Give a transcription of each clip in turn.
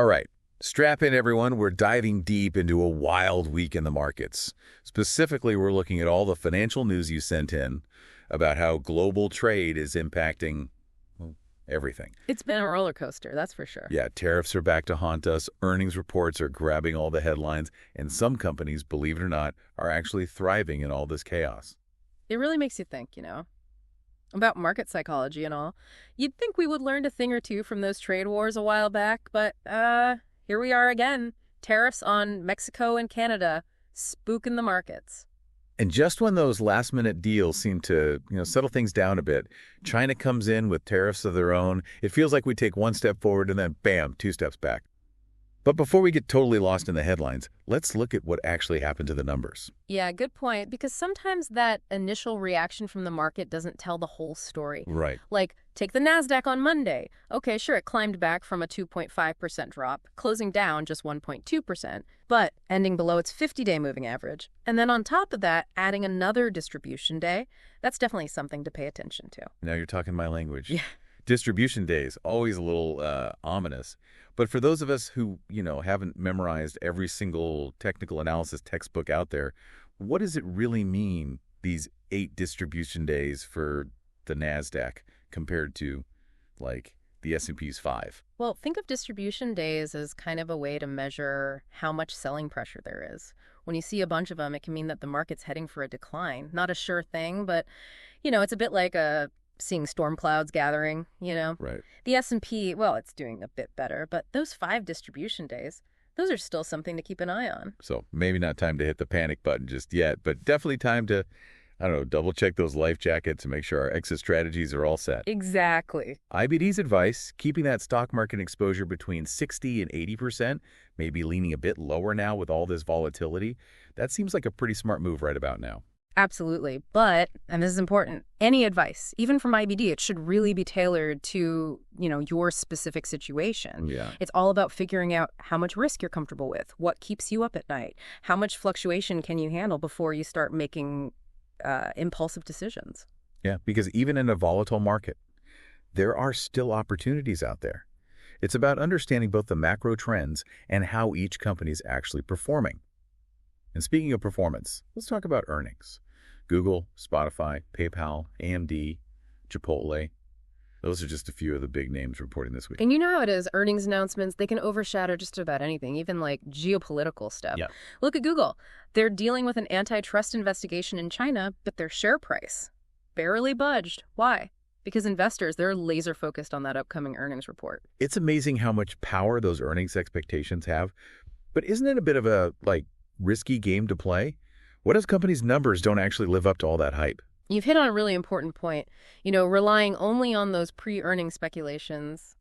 All right, strap in, everyone. We're diving deep into a wild week in the markets. Specifically, we're looking at all the financial news you sent in about how global trade is impacting, well, everything. It's been a roller coaster, that's for sure. Yeah, tariffs are back to haunt us, earnings reports are grabbing all the headlines, and some companies, believe it or not, are actually thriving in all this chaos. It really makes you think, about market psychology and all. You'd think we would learn a thing or two from those trade wars a while back, but here we are again. Tariffs on Mexico and Canada spooking the markets. And just when those last-minute deals seem to, settle things down a bit, China comes in with tariffs of their own. It feels like we take one step forward and then, bam, 2 steps back. But before we get totally lost in the headlines, let's look at what actually happened to the numbers. Yeah, good point, because sometimes that initial reaction from the market doesn't tell the whole story. Right. Like, take the NASDAQ on Monday. Okay, sure, it climbed back from a 2.5% drop, closing down just 1.2%, but ending below its 50-day moving average. And then on top of that, adding another distribution day, that's definitely something to pay attention to. Now you're talking my language. Yeah. Distribution days, always a little ominous. But for those of us who, haven't memorized every single technical analysis textbook out there, what does it really mean, these 8 distribution days for the NASDAQ compared to, like, the S&P's 5? Well, think of distribution days as kind of a way to measure how much selling pressure there is. When you see a bunch of them, it can mean that the market's heading for a decline. Not a sure thing, but, it's a bit like seeing storm clouds gathering, Right. The S&P, well, it's doing a bit better, but those 5 distribution days, those are still something to keep an eye on. So maybe not time to hit the panic button just yet, but definitely time to, double check those life jackets and make sure our exit strategies are all set. Exactly. IBD's advice, keeping that stock market exposure between 60 and 80%, maybe leaning a bit lower now with all this volatility, that seems like a pretty smart move right about now. Absolutely. But, and this is important, any advice, even from IBD, it should really be tailored to, your specific situation. Yeah. It's all about figuring out how much risk you're comfortable with, what keeps you up at night, how much fluctuation can you handle before you start making impulsive decisions. Yeah, because even in a volatile market, there are still opportunities out there. It's about understanding both the macro trends and how each company is actually performing. And speaking of performance, let's talk about earnings. Google, Spotify, PayPal, AMD, Chipotle. Those are just a few of the big names reporting this week. And you know how it is, earnings announcements, they can overshadow just about anything, even like geopolitical stuff. Yeah. Look at Google. They're dealing with an antitrust investigation in China, but their share price barely budged. Why? Because investors, they're laser focused on that upcoming earnings report. It's amazing how much power those earnings expectations have. But isn't it a bit of a, risky game to play? What if companies' numbers don't actually live up to all that hype? You've hit on a really important point. Relying only on those pre-earning speculations,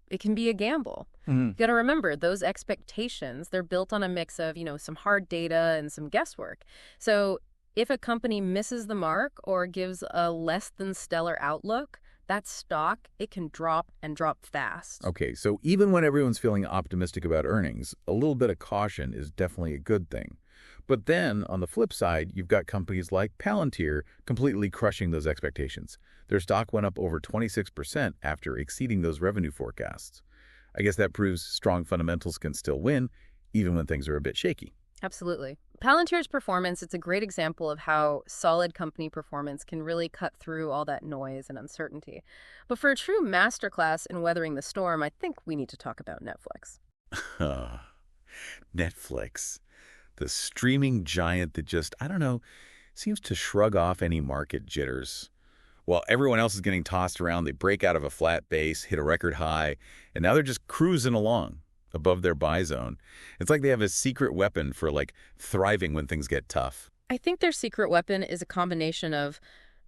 it can be a gamble. You got to remember, those expectations, they're built on a mix of, some hard data and some guesswork. So if a company misses the mark or gives a less than stellar outlook, that stock, it can drop and drop fast. Okay, so even when everyone's feeling optimistic about earnings, a little bit of caution is definitely a good thing. But then, on the flip side, you've got companies like Palantir completely crushing those expectations. Their stock went up over 26% after exceeding those revenue forecasts. I guess that proves strong fundamentals can still win, even when things are a bit shaky. Absolutely. Palantir's performance, it's a great example of how solid company performance can really cut through all that noise and uncertainty. But for a true masterclass in weathering the storm, I think we need to talk about Netflix. Netflix, the streaming giant that just, seems to shrug off any market jitters. While everyone else is getting tossed around, they break out of a flat base, hit a record high, and now they're just cruising along above their buy zone. It's like they have a secret weapon for, thriving when things get tough. I think their secret weapon is a combination of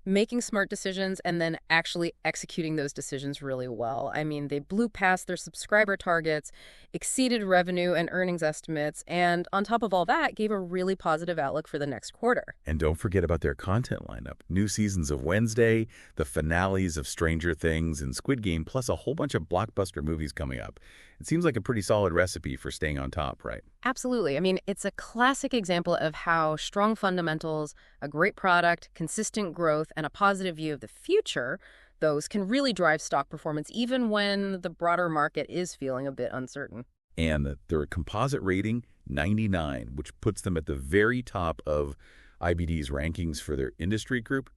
making smart decisions and then actually executing those decisions really well. I mean, they blew past their subscriber targets, exceeded revenue and earnings estimates, and on top of all that, gave a really positive outlook for the next quarter. And don't forget about their content lineup. New seasons of Wednesday, the finales of Stranger Things and Squid Game, plus a whole bunch of blockbuster movies coming up. It seems like a pretty solid recipe for staying on top, right? Absolutely. I mean, it's a classic example of how strong fundamentals, a great product, consistent growth, and a positive view of the future, those can really drive stock performance even when the broader market is feeling a bit uncertain. And their composite rating, 99, which puts them at the very top of IBD's rankings for their industry group.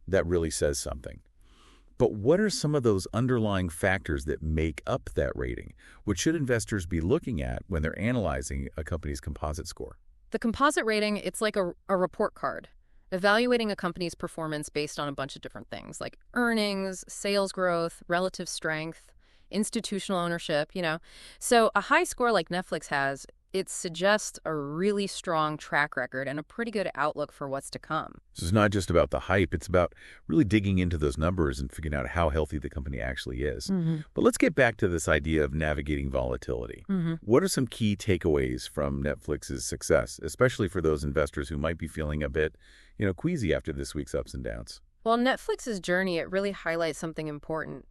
That really says something. But what are some of those underlying factors that make up that rating? What should investors be looking at when they're analyzing a company's composite score? The composite rating, it's like a report card, evaluating a company's performance based on a bunch of different things like earnings, sales growth, relative strength, institutional ownership, So a high score like Netflix has, it suggests a really strong track record and a pretty good outlook for what's to come. This is not just about the hype. It's about really digging into those numbers and figuring out how healthy the company actually is. But let's get back to this idea of navigating volatility. What are some key takeaways from Netflix's success, especially for those investors who might be feeling a bit, queasy after this week's ups and downs? Well, Netflix's journey, it really highlights something important.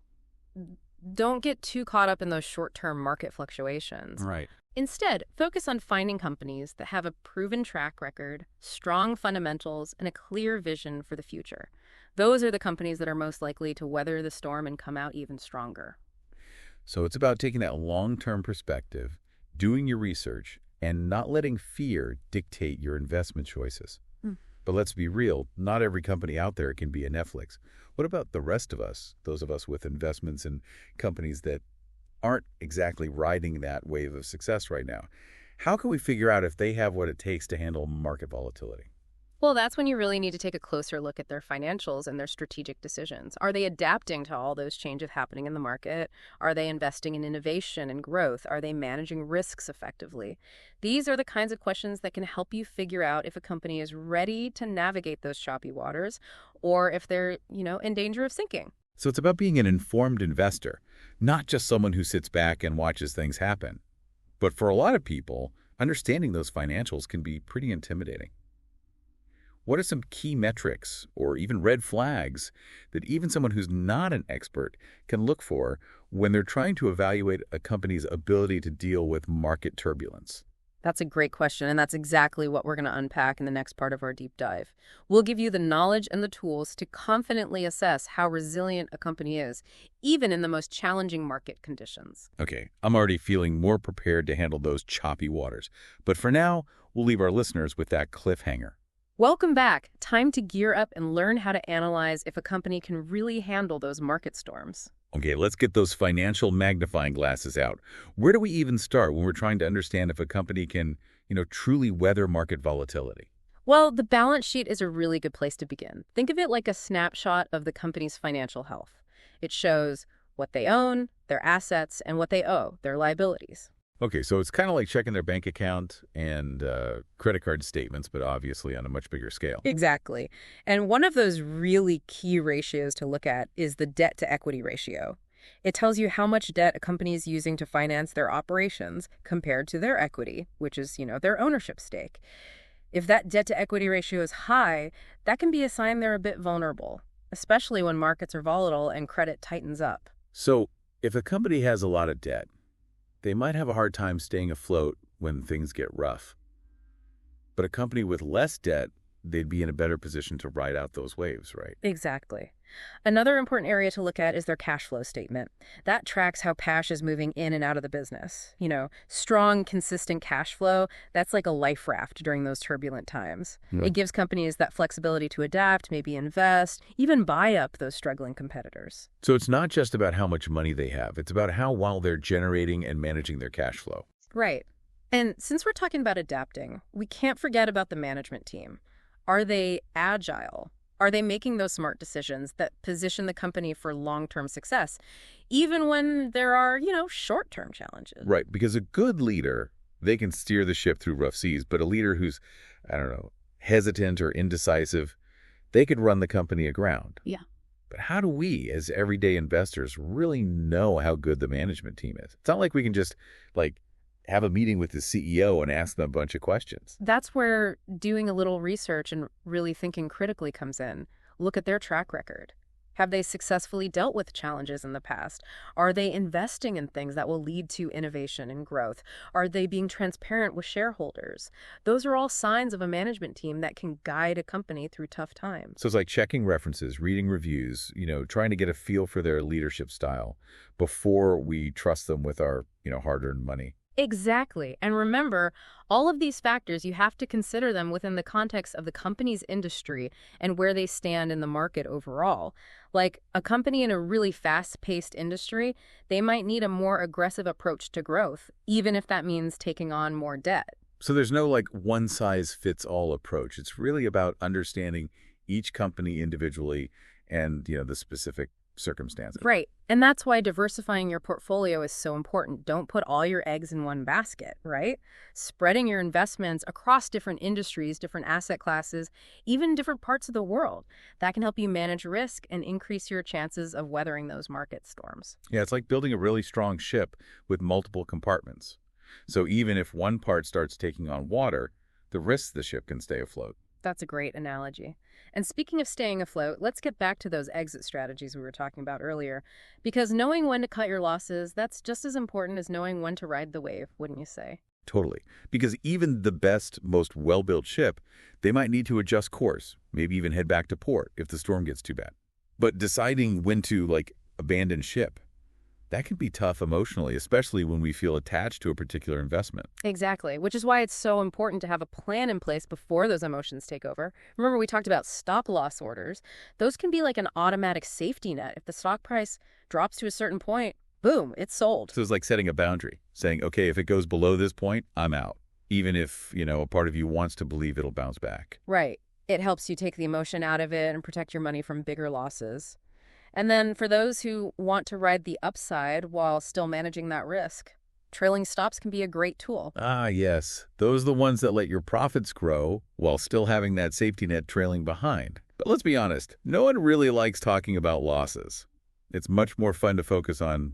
Don't get too caught up in those short-term market fluctuations. Right. Instead, focus on finding companies that have a proven track record, strong fundamentals, and a clear vision for the future. Those are the companies that are most likely to weather the storm and come out even stronger. So it's about taking that long-term perspective, doing your research, and not letting fear dictate your investment choices. But let's be real, not every company out there can be a Netflix. What about the rest of us, those of us with investments in companies that aren't exactly riding that wave of success right now? How can we figure out if they have what it takes to handle market volatility? Well, that's when you really need to take a closer look at their financials and their strategic decisions. Are they adapting to all those changes happening in the market? Are they investing in innovation and growth? Are they managing risks effectively? These are the kinds of questions that can help you figure out if a company is ready to navigate those choppy waters or if they're, in danger of sinking. So it's about being an informed investor, not just someone who sits back and watches things happen. But for a lot of people, understanding those financials can be pretty intimidating. What are some key metrics or even red flags that even someone who's not an expert can look for when they're trying to evaluate a company's ability to deal with market turbulence? That's a great question, and that's exactly what we're going to unpack in the next part of our deep dive. We'll give you the knowledge and the tools to confidently assess how resilient a company is, even in the most challenging market conditions. Okay, I'm already feeling more prepared to handle those choppy waters. But for now, we'll leave our listeners with that cliffhanger. Welcome back. Time to gear up and learn how to analyze if a company can really handle those market storms. Okay, let's get those financial magnifying glasses out. Where do we even start when we're trying to understand if a company can, truly weather market volatility? Well, the balance sheet is a really good place to begin. Think of it like a snapshot of the company's financial health. It shows what they own, their assets, and what they owe, their liabilities. Okay, so it's kind of like checking their bank account and credit card statements, but obviously on a much bigger scale. Exactly. And one of those really key ratios to look at is the debt-to-equity ratio. It tells you how much debt a company is using to finance their operations compared to their equity, which is, their ownership stake. If that debt-to-equity ratio is high, that can be a sign they're a bit vulnerable, especially when markets are volatile and credit tightens up. So if a company has a lot of debt, they might have a hard time staying afloat when things get rough. But a company with less debt, they'd be in a better position to ride out those waves, right? Exactly. Another important area to look at is their cash flow statement. That tracks how cash is moving in and out of the business. Strong, consistent cash flow, that's like a life raft during those turbulent times. It gives companies that flexibility to adapt, maybe invest, even buy up those struggling competitors. So it's not just about how much money they have. It's about how well they're generating and managing their cash flow. Right. And since we're talking about adapting, we can't forget about the management team. Are they agile? Are they making those smart decisions that position the company for long-term success, even when there are, short-term challenges? Right, because a good leader, they can steer the ship through rough seas, but a leader who's, hesitant or indecisive, they could run the company aground. Yeah. But how do we, as everyday investors, really know how good the management team is? It's not like we can just, have a meeting with the CEO and ask them a bunch of questions. That's where doing a little research and really thinking critically comes in. Look at their track record. Have they successfully dealt with challenges in the past? Are they investing in things that will lead to innovation and growth? Are they being transparent with shareholders? Those are all signs of a management team that can guide a company through tough times. So it's like checking references, reading reviews, trying to get a feel for their leadership style before we trust them with our, hard-earned money. Exactly. And remember, all of these factors, you have to consider them within the context of the company's industry and where they stand in the market overall. Like a company in a really fast-paced industry, they might need a more aggressive approach to growth, even if that means taking on more debt. So there's no like one-size-fits-all approach. It's really about understanding each company individually and, the specific circumstances. Right. And that's why diversifying your portfolio is so important. Don't put all your eggs in one basket, right? Spreading your investments across different industries, different asset classes, even different parts of the world. That can help you manage risk and increase your chances of weathering those market storms. Yeah, it's like building a really strong ship with multiple compartments. So even if one part starts taking on water, the rest of the ship can stay afloat. That's a great analogy. And speaking of staying afloat, let's get back to those exit strategies we were talking about earlier. Because knowing when to cut your losses, that's just as important as knowing when to ride the wave, wouldn't you say? Totally. Because even the best, most well-built ship, they might need to adjust course, maybe even head back to port if the storm gets too bad. But deciding when to, abandon ship, that can be tough emotionally, especially when we feel attached to a particular investment. Exactly, which is why it's so important to have a plan in place before those emotions take over. Remember, we talked about stop-loss orders. Those can be like an automatic safety net. If the stock price drops to a certain point, boom, it's sold. So it's like setting a boundary, saying, okay, if it goes below this point, I'm out. Even if, a part of you wants to believe it'll bounce back. Right. It helps you take the emotion out of it and protect your money from bigger losses. And then for those who want to ride the upside while still managing that risk, trailing stops can be a great tool. Ah, yes. Those are the ones that let your profits grow while still having that safety net trailing behind. But let's be honest, no one really likes talking about losses. It's much more fun to focus on,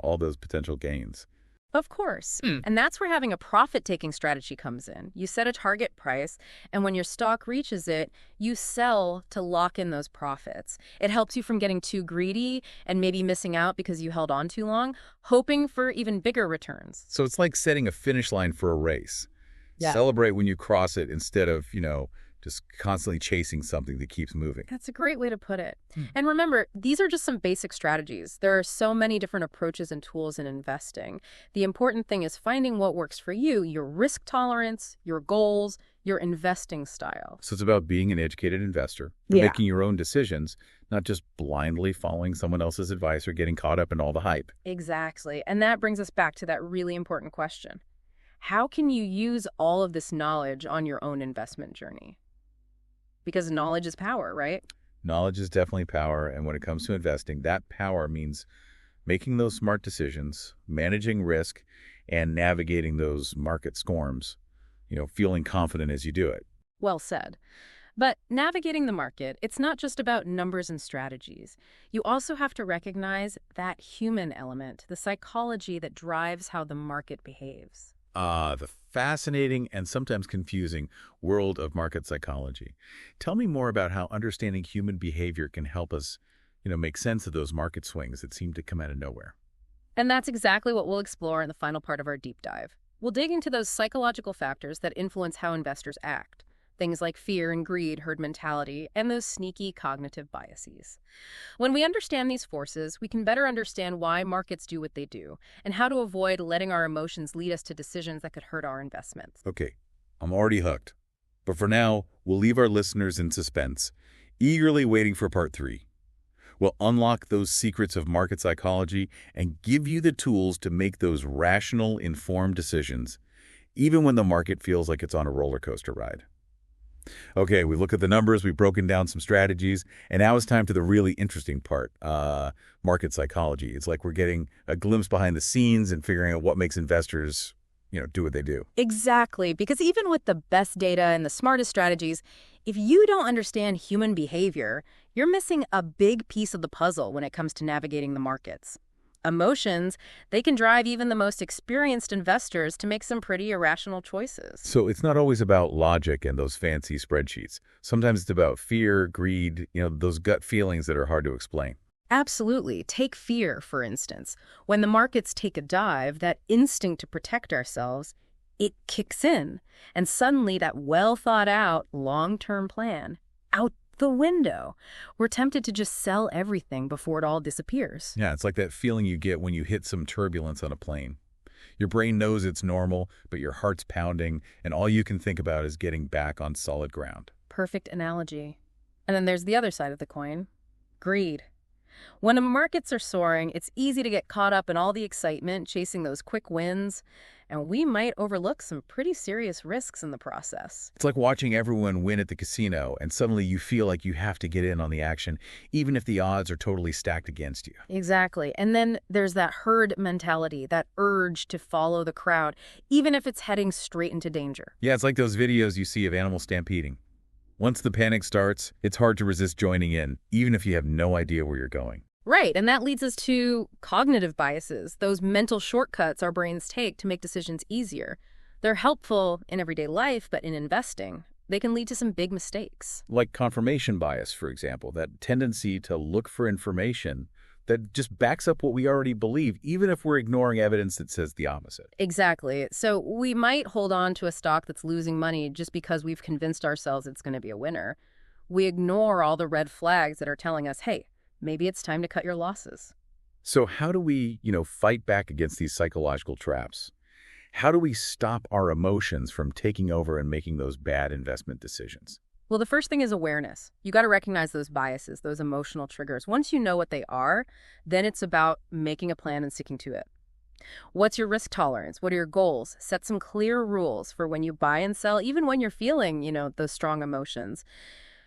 all those potential gains. Of course. And that's where having a profit-taking strategy comes in. You set a target price, and when your stock reaches it, you sell to lock in those profits. It helps you from getting too greedy and maybe missing out because you held on too long, hoping for even bigger returns. So it's like setting a finish line for a race. Yeah. Celebrate when you cross it instead of, just constantly chasing something that keeps moving. That's a great way to put it. And remember, these are just some basic strategies. There are so many different approaches and tools in investing. The important thing is finding what works for you, your risk tolerance, your goals, your investing style. So it's about being an educated investor, Yeah. making your own decisions, not just blindly following someone else's advice or getting caught up in all the hype. Exactly. And that brings us back to that really important question. How can you use all of this knowledge on your own investment journey? Because knowledge is power, right? Knowledge is definitely power, and when it comes to investing, that power means making those smart decisions, managing risk, and navigating those market storms, feeling confident as you do it. Well said. But navigating the market, it's not just about numbers and strategies. You also have to recognize that human element, the psychology that drives how the market behaves. The fascinating and sometimes confusing world of market psychology. Tell me more about how understanding human behavior can help us, make sense of those market swings that seem to come out of nowhere. And that's exactly what we'll explore in the final part of our deep dive. We'll dig into those psychological factors that influence how investors act. Things like fear and greed, herd mentality, and those sneaky cognitive biases. When we understand these forces, we can better understand why markets do what they do and how to avoid letting our emotions lead us to decisions that could hurt our investments. Okay, I'm already hooked. But for now, we'll leave our listeners in suspense, eagerly waiting for part 3. We'll unlock those secrets of market psychology and give you the tools to make those rational, informed decisions, even when the market feels like it's on a roller coaster ride. Okay, we look at the numbers, we've broken down some strategies, and now it's time to the really interesting part, market psychology. It's like we're getting a glimpse behind the scenes and figuring out what makes investors, do what they do. Exactly, because even with the best data and the smartest strategies, if you don't understand human behavior, you're missing a big piece of the puzzle when it comes to navigating the markets. Emotions, they can drive even the most experienced investors to make some pretty irrational choices. So it's not always about logic and those fancy spreadsheets. Sometimes it's about fear, greed, those gut feelings that are hard to explain. Absolutely. Take fear, for instance. When the markets take a dive, that instinct to protect ourselves, it kicks in. And suddenly that well-thought-out, long-term plan, out the window. We're tempted to just sell everything before it all disappears. Yeah, it's like that feeling you get when you hit some turbulence on a plane. Your brain knows it's normal, but your heart's pounding, and all you can think about is getting back on solid ground. Perfect analogy. And then there's the other side of the coin, greed. When the markets are soaring, it's easy to get caught up in all the excitement, chasing those quick wins, and we might overlook some pretty serious risks in the process. It's like watching everyone win at the casino, and suddenly you feel like you have to get in on the action, even if the odds are totally stacked against you. Exactly. And then there's that herd mentality, that urge to follow the crowd, even if it's heading straight into danger. Yeah, it's like those videos you see of animals stampeding. Once the panic starts, it's hard to resist joining in, even if you have no idea where you're going. Right, and that leads us to cognitive biases, those mental shortcuts our brains take to make decisions easier. They're helpful in everyday life, but in investing, they can lead to some big mistakes. Like confirmation bias, for example, that tendency to look for information that just backs up what we already believe, even if we're ignoring evidence that says the opposite. Exactly. So we might hold on to a stock that's losing money just because we've convinced ourselves it's going to be a winner. We ignore all the red flags that are telling us, hey, maybe it's time to cut your losses. So how do we, fight back against these psychological traps? How do we stop our emotions from taking over and making those bad investment decisions? Well, the first thing is awareness. You got to recognize those biases, those emotional triggers. Once you know what they are, then it's about making a plan and sticking to it. What's your risk tolerance? What are your goals? Set some clear rules for when you buy and sell, even when you're feeling, those strong emotions.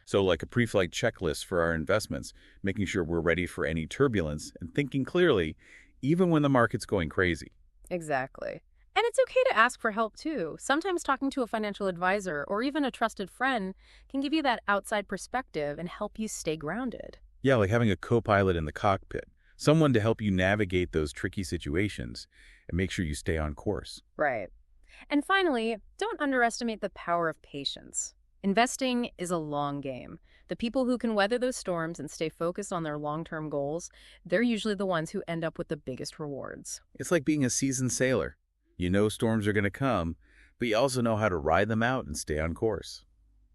So like a pre-flight checklist for our investments, making sure we're ready for any turbulence and thinking clearly, even when the market's going crazy. Exactly. And it's okay to ask for help, too. Sometimes talking to a financial advisor or even a trusted friend can give you that outside perspective and help you stay grounded. Yeah, like having a co-pilot in the cockpit, someone to help you navigate those tricky situations and make sure you stay on course. Right. And finally, don't underestimate the power of patience. Investing is a long game. The people who can weather those storms and stay focused on their long-term goals, they're usually the ones who end up with the biggest rewards. It's like being a seasoned sailor. You know storms are going to come, but you also know how to ride them out and stay on course.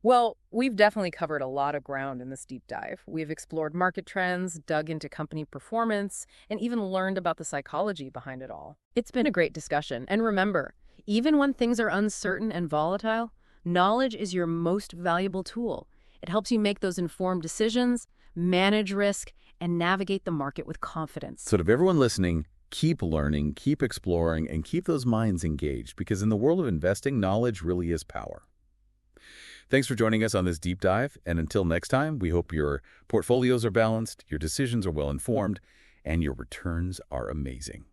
Well, we've definitely covered a lot of ground in this deep dive. We've explored market trends, dug into company performance, and even learned about the psychology behind it all. It's been a great discussion. And remember, even when things are uncertain and volatile, knowledge is your most valuable tool. It helps you make those informed decisions, manage risk, and navigate the market with confidence. So to everyone listening, keep learning, keep exploring, and keep those minds engaged, because in the world of investing, knowledge really is power. Thanks for joining us on this deep dive, and until next time, we hope your portfolios are balanced, your decisions are well-informed, and your returns are amazing.